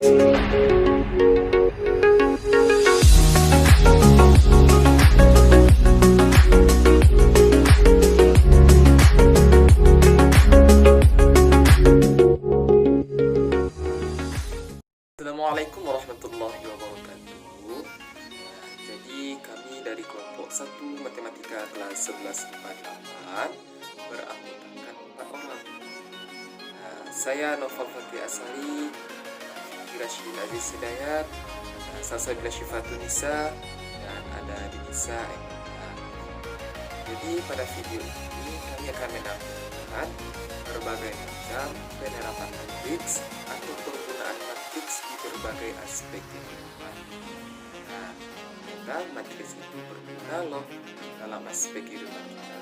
Assalamualaikum warahmatullahi wabarakatuh. Jadi kami dari kelompok 1 Matematika kelas 11 IPA 8 beranggotakan 4 orang. Saya Noval Fatih Asari, Fikri Rashid Aziz Hidayat, Salsabila Syifatun Nisa, dan ada Dinisa Eka. Jadi pada video ini kami akan menampilkan berbagai macam penerapan matriks atau penggunaan matriks di berbagai aspek kehidupan. Nah, ternyata matriks itu berguna loh dalam aspek kehidupan kita.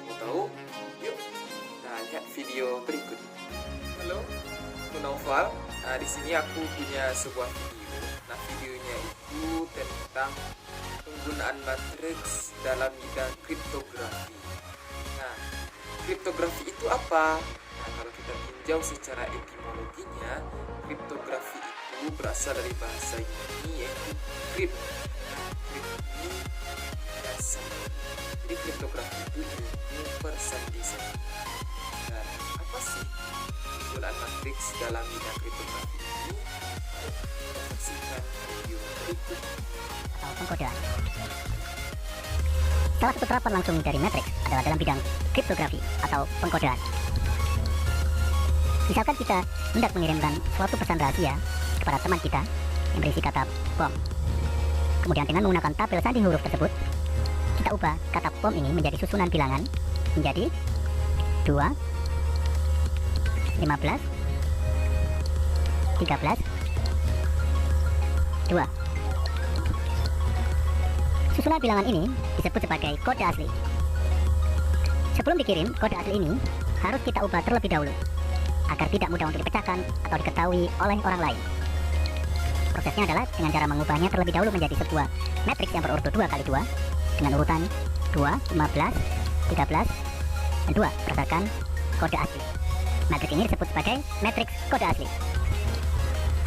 Mau tahu? Yuk, kita lihat video berikut. Halo, aku Noval. Di sini aku punya sebuah video. Nah, videonya itu tentang penggunaan matriks dalam bidang kriptografi. Nah, kriptografi itu apa? Nah, kalau kita tinjau secara etimologinya, kriptografi itu berasal dari bahasa Yunani yaitu krip. Nah, krip ini dasar. Jadi kriptografi itu ilmu persandingan. Dan apa sih penggunaan matriks dalam bidang kriptografi ini? Kita saksikan video berikut. Atau pengkodean. Salah satu terapan langsung dari matriks adalah dalam bidang kriptografi atau pengkodean. Misalkan kita hendak mengirimkan suatu pesan rahasia kepada teman kita yang berisi kata bom. Kemudian dengan menggunakan tabel sanding huruf tersebut, kita ubah kata bom ini menjadi susunan bilangan menjadi 2, 15, 13, 2. Susunan bilangan ini disebut sebagai kode asli. Sebelum dikirim, kode asli ini harus kita ubah terlebih dahulu agar tidak mudah untuk dipecahkan atau diketahui oleh orang lain. Prosesnya adalah dengan cara mengubahnya terlebih dahulu menjadi sebuah matriks yang berurut 2 kali 2 dengan urutan 2, 15, 13, dan 2 berdasarkan kode asli. Matriks ini disebut sebagai matriks kode asli.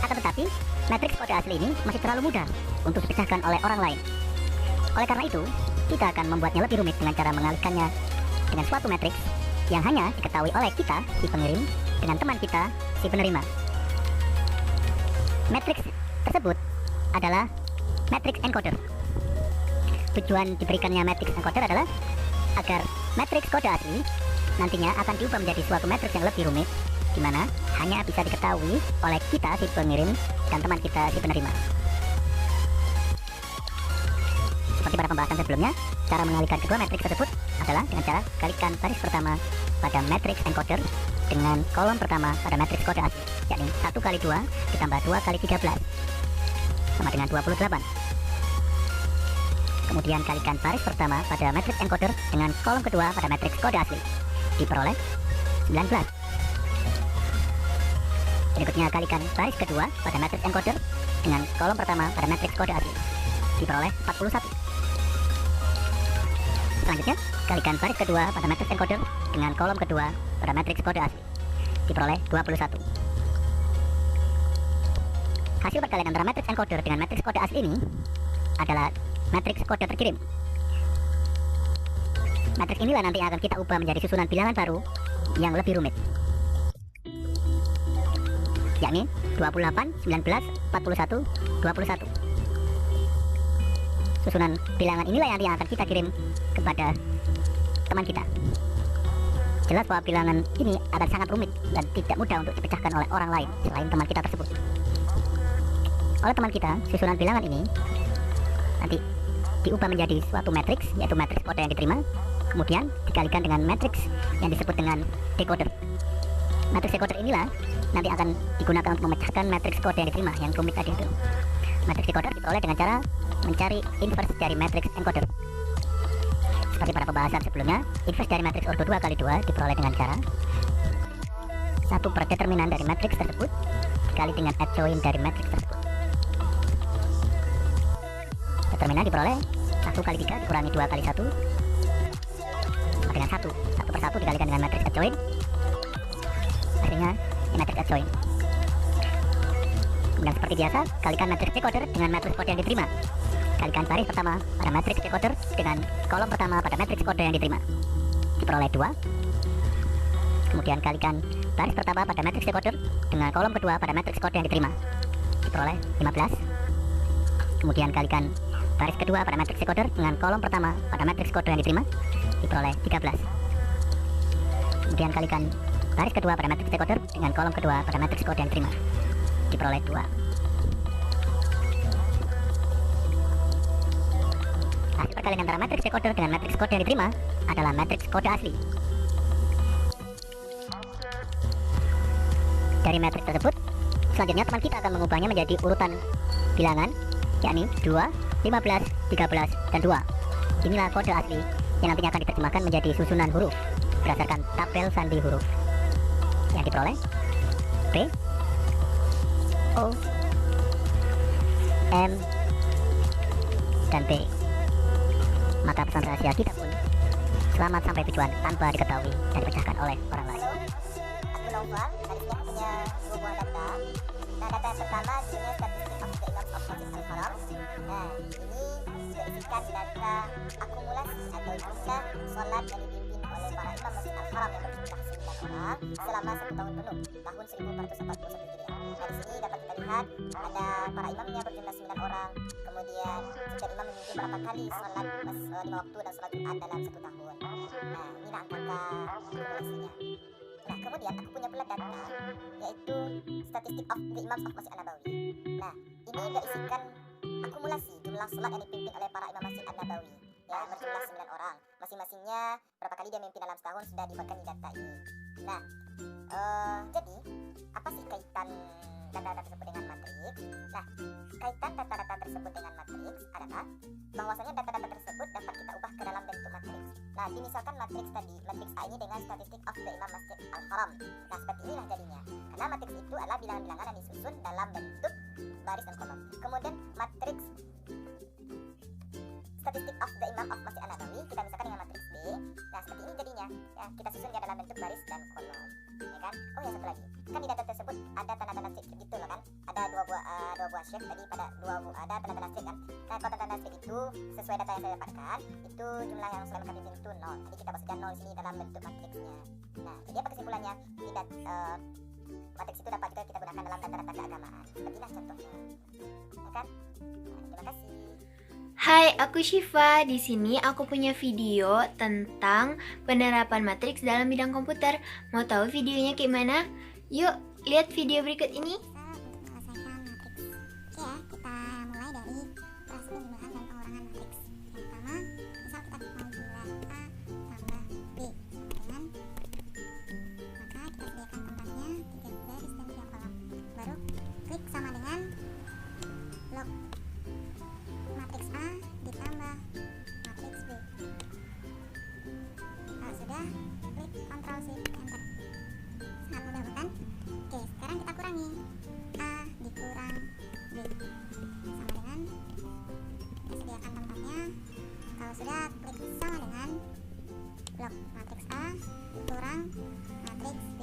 Akan tetapi, matriks kode asli ini masih terlalu mudah untuk dipecahkan oleh orang lain. Oleh karena itu, kita akan membuatnya lebih rumit dengan cara mengalihkannya dengan suatu matriks yang hanya diketahui oleh kita, si pengirim, dengan teman kita, si penerima. Matriks tersebut adalah matriks encoder. Tujuan diberikannya matriks encoder adalah agar matriks kode asli nantinya akan diubah menjadi suatu matriks yang lebih rumit, di mana hanya bisa diketahui oleh kita, si pengirim, dan teman kita, si penerima. Seperti pada pembahasan sebelumnya, cara mengalihkan kedua matriks tersebut adalah dengan cara kalikan baris pertama pada matriks encoder dengan kolom pertama pada matriks kode asli, yakni 1 kali 2 ditambah 2 kali 13 sama dengan 28. Kemudian kalikan baris pertama pada matriks encoder dengan kolom kedua pada matriks kode asli, diperoleh 19. Berikutnya kalikan baris kedua pada matriks encoder dengan kolom pertama pada matriks kode asli, diperoleh 41. Selanjutnya, kalikan baris kedua pada matriks encoder dengan kolom kedua pada matriks kode asli, diperoleh 21. Hasil perkalian antara matriks encoder dengan matriks kode asli ini adalah matriks kode terkirim. Matriks inilah nanti akan kita ubah menjadi susunan bilangan baru yang lebih rumit, yakni 28, 19, 41, 21. Susunan bilangan inilah yang akan kita kirim kepada teman kita. Jelas bahwa bilangan ini akan sangat rumit dan tidak mudah untuk dipecahkan oleh orang lain selain teman kita tersebut. Oleh teman kita, susunan bilangan ini nanti diubah menjadi suatu matriks, yaitu matriks kode yang diterima, kemudian dikalikan dengan matriks yang disebut dengan decoder. Matriks decoder inilah nanti akan digunakan untuk memecahkan matriks kode yang diterima yang rumit tadi itu. Matriks decoder diperoleh dengan cara mencari inverse dari matriks encoder. Seperti pada pembahasan sebelumnya, inverse dari matriks ordo 2 kali 2 diperoleh dengan cara 1 per determinan dari matriks tersebut dikali dengan adjoint dari matriks tersebut. Determinan diperoleh 1 kali 3 dikurangi 2 kali 1 sama dengan 1. 1 per 1 dikalikan dengan matriks adjoint, hasilnya matriks adjoint. Kemudian seperti biasa, kalikan matriks decoder dengan matriks kode yang diterima. Kalikan baris pertama pada matriks decoder dengan kolom pertama pada matriks kode yang diterima. Diperoleh 2. Kemudian kalikan baris pertama pada matriks decoder dengan kolom kedua pada matriks kode yang diterima. Diperoleh 15. Kemudian kalikan baris kedua pada matriks decoder dengan kolom pertama pada matriks kode yang diterima. Diperoleh 13. Kemudian kalikan baris kedua pada matriks decoder dengan kolom kedua pada matriks kode yang diterima. Diperoleh 2. Hasil perkalian antara matriks decoder dengan matriks kode yang diterima adalah matriks kode asli. Dari matriks tersebut, selanjutnya teman kita akan mengubahnya menjadi urutan bilangan, yakni 2, 15, 13, dan 2. Inilah kode asli yang nantinya akan diterjemahkan menjadi susunan huruf berdasarkan tabel sandi huruf yang diperoleh P, O, M, dan P. Maka pesan rahasia kita pun selamat sampai tujuan tanpa diketahui dan dipecahkan oleh orang lain. Aku Nova, hari ini aku punya 2 buah data. Nah, data yang pertama judulnya Statistic of the Imams of Masjid Al-Haram. Nah, ini berisikan data akumulasi atau jumlah sholat yang dipimpin oleh para imam Masjid Al-Haram yang berjumlah 9 orang selama 1 tahun penuh, tahun 1441 Hijriah. Nah, di sini dapat kita lihat ada para imamnya berjumlah 9 orang. Kemudian setiap imam memimpin berapa kali sholat 5 waktu dan sholat Jumat dalam 1 tahun. Nah, inilah angka akumulasinya. Nah, kemudian aku punya pula data yaitu Statistic of the Imams of Masjid An-Nabawi. Nah, ini berisikan akumulasi jumlah sholat yang dipimpin oleh para imam Masjid An-Nabawi yang berjumlah 9 orang. Masing-masingnya berapa kali dia memimpin dalam setahun sudah dibuatkan di data ini. Nah, jadi apa sih kaitan data-data tersebut dengan matriks? Nah, kaitan data-data tersebut dengan matriks adalah bahwasanya data-data tersebut dapat kita ubah ke dalam bentuk matriks. Nah, misalkan matriks tadi, matriks A ini dengan Statistic of the Imam Masjid Al-Haram. Nah, seperti inilah jadinya. Karena matriks itu adalah bilangan-bilangan yang disusun dalam bentuk baris dan kolom. Kemudian matriks Statistic of the Imam of Masjid An-Nabawi kita misalkan dengan matriks B. Nah, seperti ini jadinya. Ya, kita susun dia dalam bentuk baris dan kolom. Ya kan? Oh ya, satu lagi. Kan di data tersebut ada tanda-tanda strip gitu loh kan? Ada dua buah shift tadi pada ada tanda-tanda strip kan? Nah, kalau tanda-tanda strip itu sesuai data yang saya dapatkan, itu jumlah yang Sulaiman Khabib itu 0. Jadi kita buat saja 0 sini dalam bentuk matriksnya. Nah, jadi apa kesimpulannya? Matriks itu dapat kita gunakan dalam data-data keagamaan. Sepertilah contohnya. Ya kan? Nah, terima kasih. Hai, aku Syifa. Di sini aku punya video tentang penerapan matriks dalam bidang komputer. Mau tahu videonya kayak mana? Yuk, lihat video berikut ini. Untuk menyelesaikan matriks. Oke ya, kita mulai dari operasi penjumlahan dan pengurangan matriks. Yang pertama, misal kita mau jumlah A tambah B sama dengan, maka kita sediakan tempatnya 3 baris dan 3 kolom. Baru klik sama dengan log matriks A ditambah matriks B. Kalau sudah, klik Ctrl Shift Enter. Sangat mudah bukan? Oke, sekarang kita kurangi. A dikurang B sama dengan, kita sediakan tempatnya. Kalau sudah, klik sama dengan blok matriks A dikurang matriks B.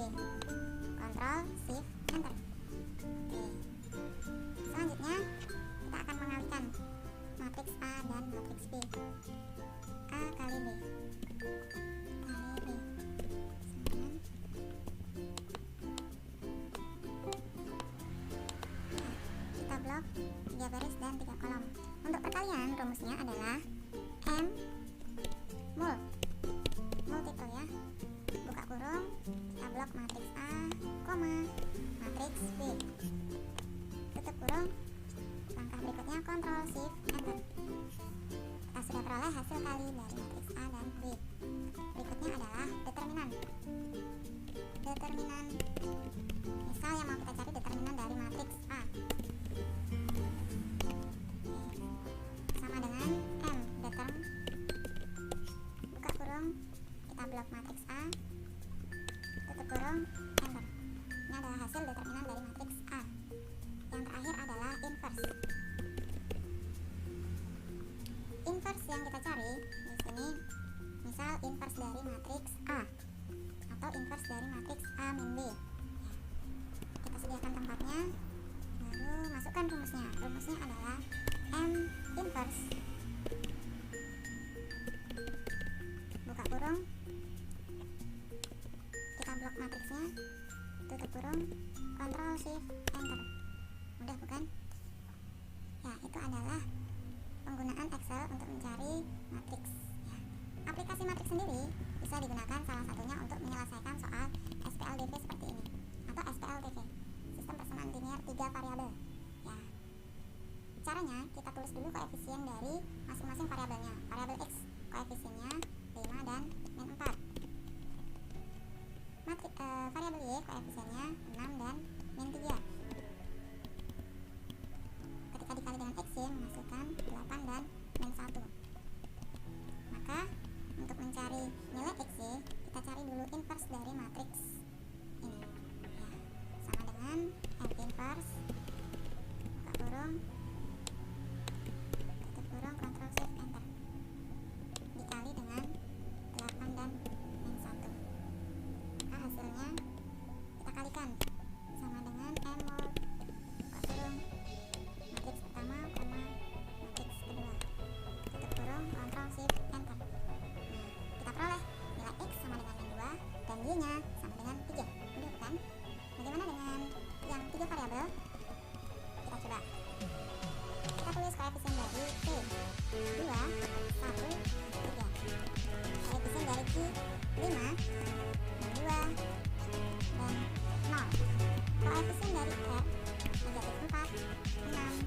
Ctrl Shift Enter. Oke. Selanjutnya kita akan mengalikan matriks A dan matriks B. A kali B kali B sama kita blok 3 baris dan 3 kolom. Untuk perkalian rumusnya adalah M multiple ya, buka kurung, kita blok matriks A, koma matriks B, tutup kurung. Langkah berikutnya Ctrl Shift Enter. Kita sudah peroleh hasil kali dari matriks A dan B. Berikutnya adalah determinan. Misal yang mau kita cari determinan dari matriks A. Sama dengan M determ. Buka kurung, kita blok matriks A, tutup kurung, Enter. Ini adalah hasil determinan dari matriks A. masukkan rumusnya. Rumusnya adalah M inverse buka kurung, kita blok matriksnya, tutup kurung, Ctrl Shift Enter. Mudah bukan? Ya, itu adalah penggunaan Excel untuk mencari matriks ya. Aplikasi matriks sendiri bisa digunakan salah satunya untuk menyelesaikan soal SPLDV seperti ini atau SPLTV, sistem persamaan linear 3 variabel ya. Caranya kita tulis dulu koefisien dari masing-masing variabelnya. Variabel X koefisiennya 5 dan min 4. Variabel Y koefisiennya 6 dan min 3. Ketika dikali dengan XY menghasilkan 8 dan min 1. Maka untuk mencari nilai XY kita cari dulu inverse dari matriks ini ya. Sama dengan M inverse buka kurung, tutup kurung, Ctrl Shift Enter, dikali dengan 8 dan min 1. Maka hasilnya kita kalikan sama dengan M mod buka kurung, matriks pertama, koma, matriks kedua, tutup kurung, Ctrl Shift Enter. Nah, kita peroleh nilai X sama dengan min 2 dan Y nya sama dengan 3. Mudah bukan? Bagaimana dengan yang 3 variabel? Kita coba. Kita tulis koefisien dari P 2, 1, 3. Koefisien dari Q 5, 2, dan 0. Koefisien dari R negatif 4, 6,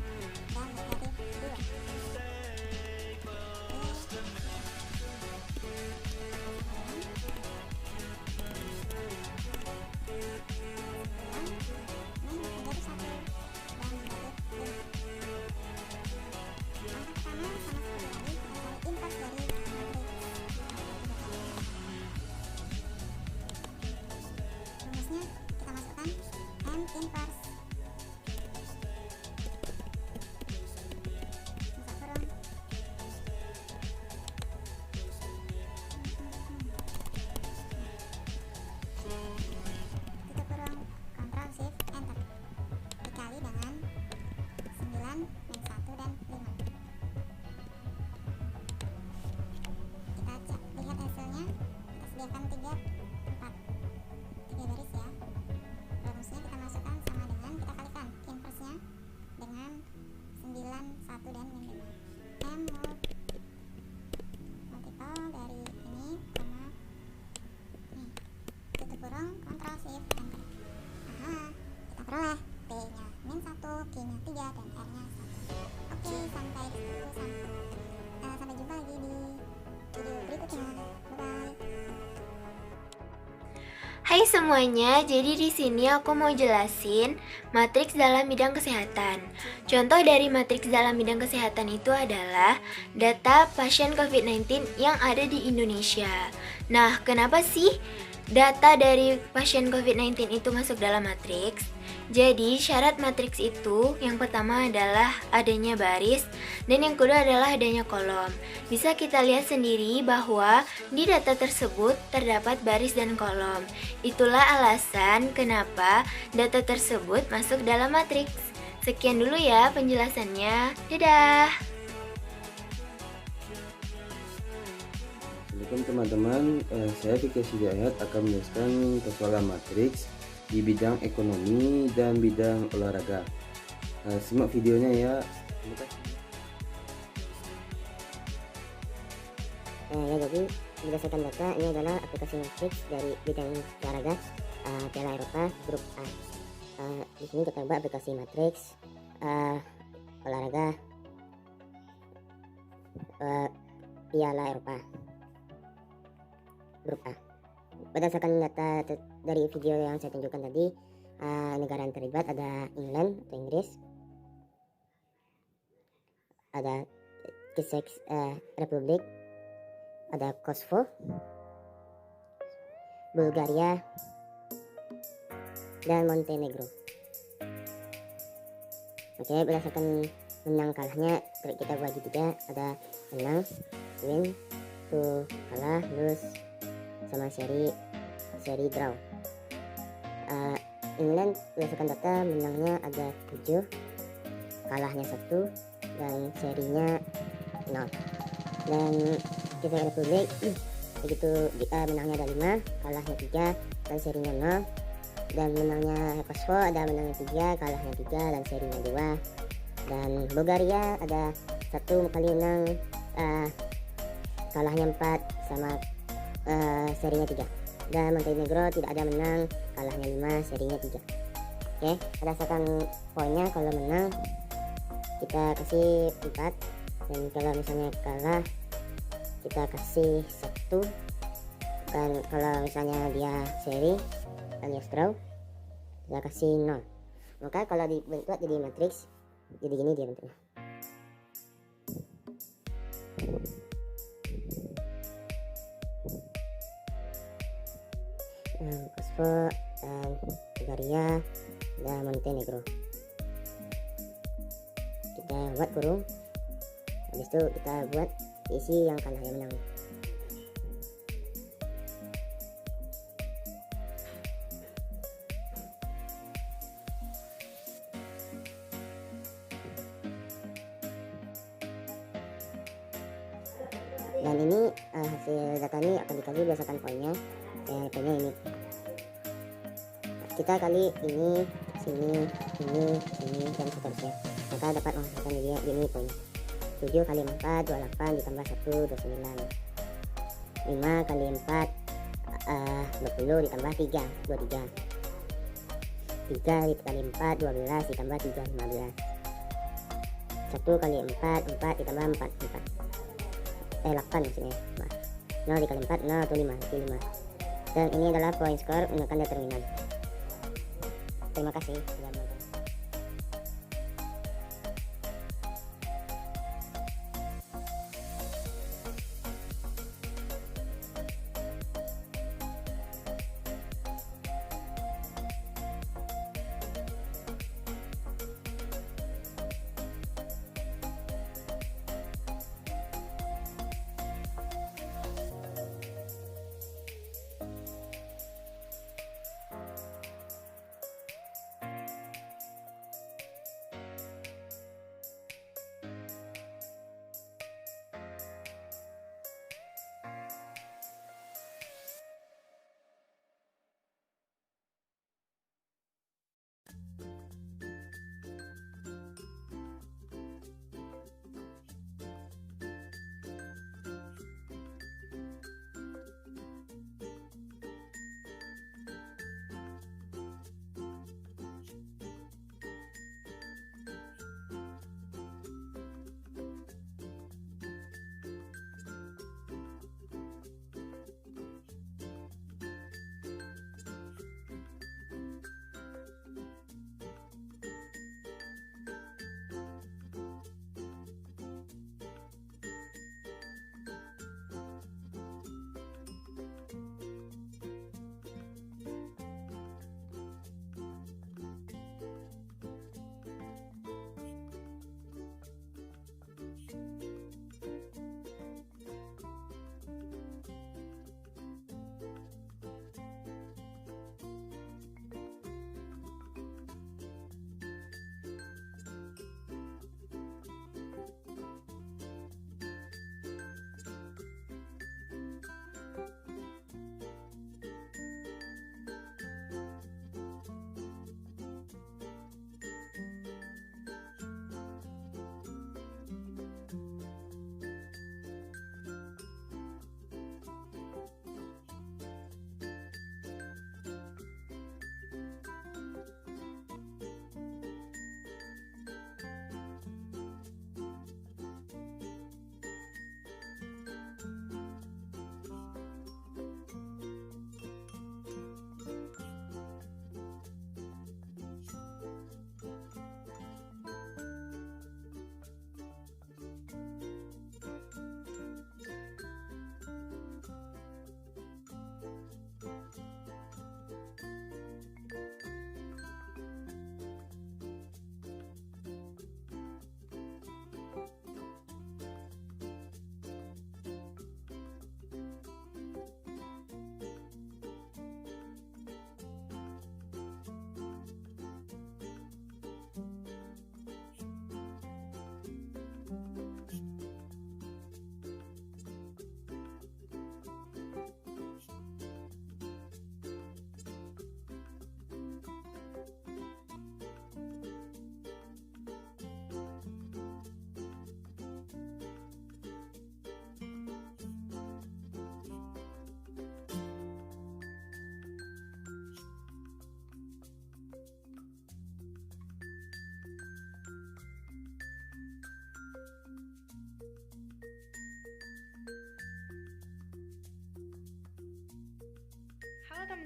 dan negatif 2. Rumusnya kita masukkan M inverse buka kurung, tutup kurung, Ctrl Shift Enter, dikali dengan 9 min 1 dan 5. Kita lihat hasilnya. Kita sediakan 3 baris ya. Rumusnya kita masukkan sama dengan, kita kalikan inverse-nya dengan 9, 1 dan min 5. M mod multiple dari ini, koma, nih, tutup kurung, Ctrl Shift Enter. Aha, kita peroleh P nya min 1, Q nya 3, dan R nya 1. Oke, sampai disitu. Sampai jumpa lagi di video berikutnya. Bye bye. Hai semuanya, jadi di sini aku mau jelasin matriks dalam bidang kesehatan. Contoh dari matriks dalam bidang kesehatan itu adalah data pasien COVID-19 yang ada di Indonesia. Nah, kenapa sih data dari pasien COVID-19 itu masuk dalam matriks? Jadi, syarat matriks itu yang pertama adalah adanya baris dan yang kedua adalah adanya kolom. Bisa kita lihat sendiri bahwa di data tersebut terdapat baris dan kolom. Itulah alasan kenapa data tersebut masuk dalam matriks. Sekian dulu ya penjelasannya. Dadah! Assalamualaikum teman-teman, saya Fikri Hidayat akan menjelaskan persoalan matriks di bidang ekonomi dan bidang olahraga. Simak videonya ya. Terima kasih. Ya, jadi berdasarkan data ini adalah aplikasi matriks dari bidang olahraga Piala Eropa grup A. Di sini kita buat aplikasi matriks olahraga Piala Eropa grup A. Berdasarkan data dari video yang saya tunjukkan tadi, negara yang terlibat ada England atau Inggris, ada Czech Republik, ada Kosovo, Bulgaria, dan Montenegro. Oke, berdasarkan menang kalahnya kita bagi 3, ada menang, win, tuh kalah, lose, sama seri draw. England berdasarkan data menangnya ada 7, kalahnya 1 dan serinya 0. Dan kita Republik begitu menangnya ada 5, kalahnya 3 dan serinya 0. Dan menangnya Kosovo ada menangnya 3, kalahnya 3 dan serinya 2. Dan Bulgaria ada 1 kali menang, kalahnya 4 sama serinya 3. Dan Montenegro tidak ada menang, kalahnya 5, serinya 3. Oke, berdasarkan poinnya kalau menang kita kasih 4, dan kalau misalnya kalah kita kasih 1. Dan kalau misalnya dia seri alias draw kita kasih 0. Maka kalau dibentuk jadi matriks jadi gini dia bentuknya. Kosovo dan Bulgaria dan Montenegro. Kita buat kurung, habis itu kita buat isi yang kalah yang menang. Dan ini hasil data ini akan dikali berdasarkan poinnya. Poinnya ini kita kali ini, sini, sini dan seterusnya, maka dapat menghasilkan dia ini poinnya. 7 kali 4 28 ditambah 1 29. 5 kali 4 20 ditambah 3 23. 3 kali 4 12 ditambah 3 15. 1 kali 4 4 ditambah 4 8 maksudnya. 0 dikali 4 0 atau 5 itu 5. Dan ini adalah poin skor menggunakan determinan. Terima kasih sudah menonton.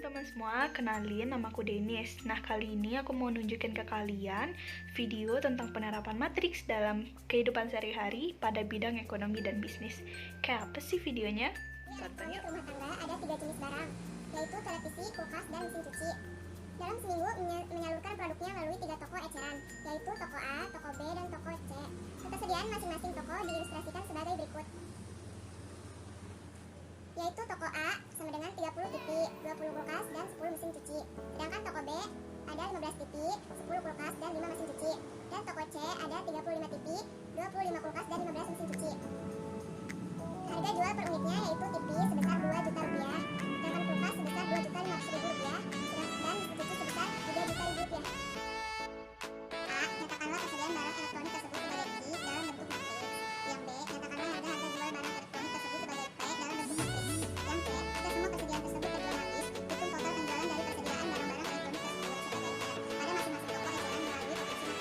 teman-teman semua, kenalin namaku Denis. Nah, kali ini aku mau nunjukin ke kalian video tentang penerapan matriks dalam kehidupan sehari-hari pada bidang ekonomi dan bisnis. Kayak apa sih videonya? Tonton yuk. Rumah tangga ada 3 jenis barang, yaitu televisi, kulkas, dan mesin cuci. Dalam seminggu menyalurkan produknya melalui 3 toko eceran, yaitu toko A, toko B, dan toko C. Ketersediaan masing-masing toko diilustrasikan sebagai berikut. Yaitu toko A sama dengan 30 TV, 20 kulkas, dan 10 mesin cuci. Sedangkan toko B ada 15 TV, 10 kulkas, dan 5 mesin cuci. Dan toko C ada 35 TV, 25 kulkas, dan 15 mesin cuci. Harga jual per unitnya yaitu TV sebesar 2 juta rupiah, sedangkan kulkas sebesar 2 juta 500 ribu rupiah, dan mesin cuci sebesar 3 juta rupiah. A. Nyatakanlah persediaan barang elektronik tersebut sebagai I dalam bentuk matris. Yang B. Nyatakanlah harga jual barang elektronik tersebut sebagai P dalam bentuk matris. Yang C. Jika semua persediaan tersebut terjual habis, hitung total penjualan dari persediaan barang-barang elektronik tersebut sebagai R pada masing-masing toko eceran melalui operasi matris.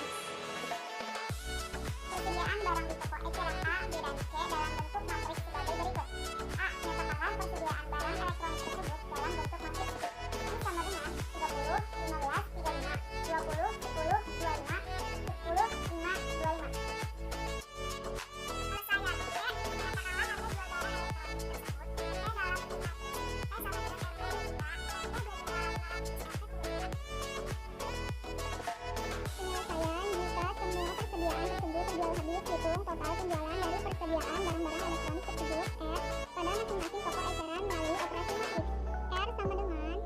Persediaan barang di toko eceran A, B, dan C dalam bentuk matris sebagai berikut. A. Nyatakanlah persediaan barang elektronik tersebut dalam bentuk matris. Ini sama dengan 30, 15, 35, 20, 10, 25, 10, 5, 25. Persamaan B. Nyatakanlah harga jual barang elektronik tersebut P dalam bentuk matris. P sama dengan R2 juta, R2 juta 500 Penyelesaian jika semua persediaan tersebut terjual habis, hitung total penjualan dari persediaan barang-barang elektronik tersebut R pada masing-masing toko eceran melalui operasi matris. R sama dengan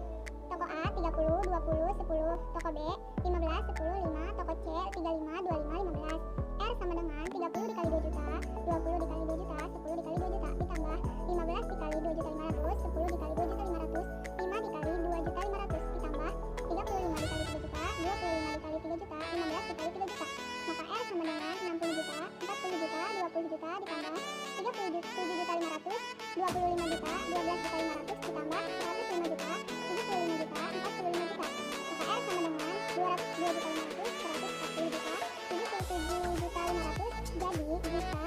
toko A 30, 20, 10, toko B 15, 10, 5, toko C 35, 25, 15. R sama dengan 30 dikali 2 juta, 20 dikali 2 juta, 10 dikali 2 juta, ditambah 15 dikali 2 juta 500, 10 dikali 2 juta 500, 5 dikali 2 juta 500, ditambah 35 dikali 3 juta, 25 dikali 3 juta, 15 dikali 3 juta. Maka R sama dengan 60 juta, 40 juta, 20 juta, ditambah 37 juta 500, 25 juta, 12 juta 500, ditambah 105 juta, 75 juta, 45 juta. Maka R sama dengan 202 juta 500, 140 juta, 77 juta 500. Jadi, jika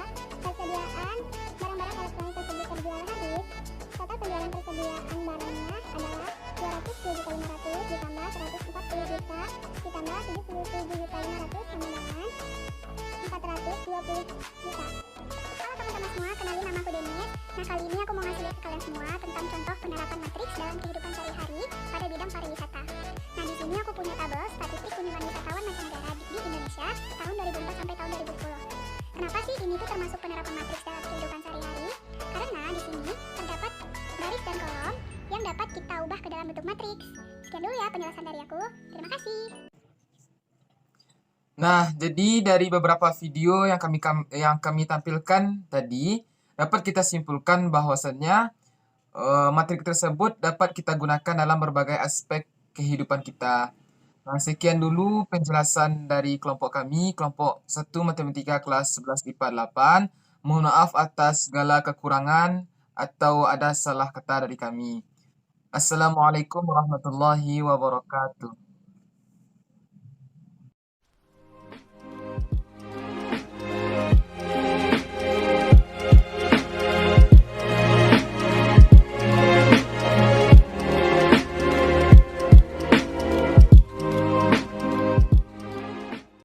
persediaan barang-barang elektronik tersebut terjual habis, total penjualan persediaan barangnya adalah 202 juta 500 ditambah 140 juta ditambah 77 juta 500 sama dengan 420 juta. Halo teman-teman semua, kenalin namaku Denis. Nah, kali ini aku mau ngasih lihat ke kalian semua tentang contoh penerapan matriks dalam kehidupan sehari-hari pada bidang pariwisata. Nah, di sini aku punya tabel statistik kunjungan wisatawan mancanegara di Indonesia tahun 2004 sampai tahun 2010. Kenapa sih ini tuh termasuk penerapan matriks dalam kehidupan sehari-hari? Karena di sini terdapat baris dan kolom yang dapat kita ubah ke dalam bentuk matriks. Sekian dulu ya penjelasan dari aku. Terima kasih. Nah, jadi dari beberapa video yang kami tampilkan tadi, dapat kita simpulkan bahwasannya matrik tersebut dapat kita gunakan dalam berbagai aspek kehidupan kita. Nah, sekian dulu penjelasan dari kelompok kami, kelompok 1 Matematika kelas 11 IPA 8. Mohon maaf atas segala kekurangan atau ada salah kata dari kami. Assalamualaikum warahmatullahi wabarakatuh.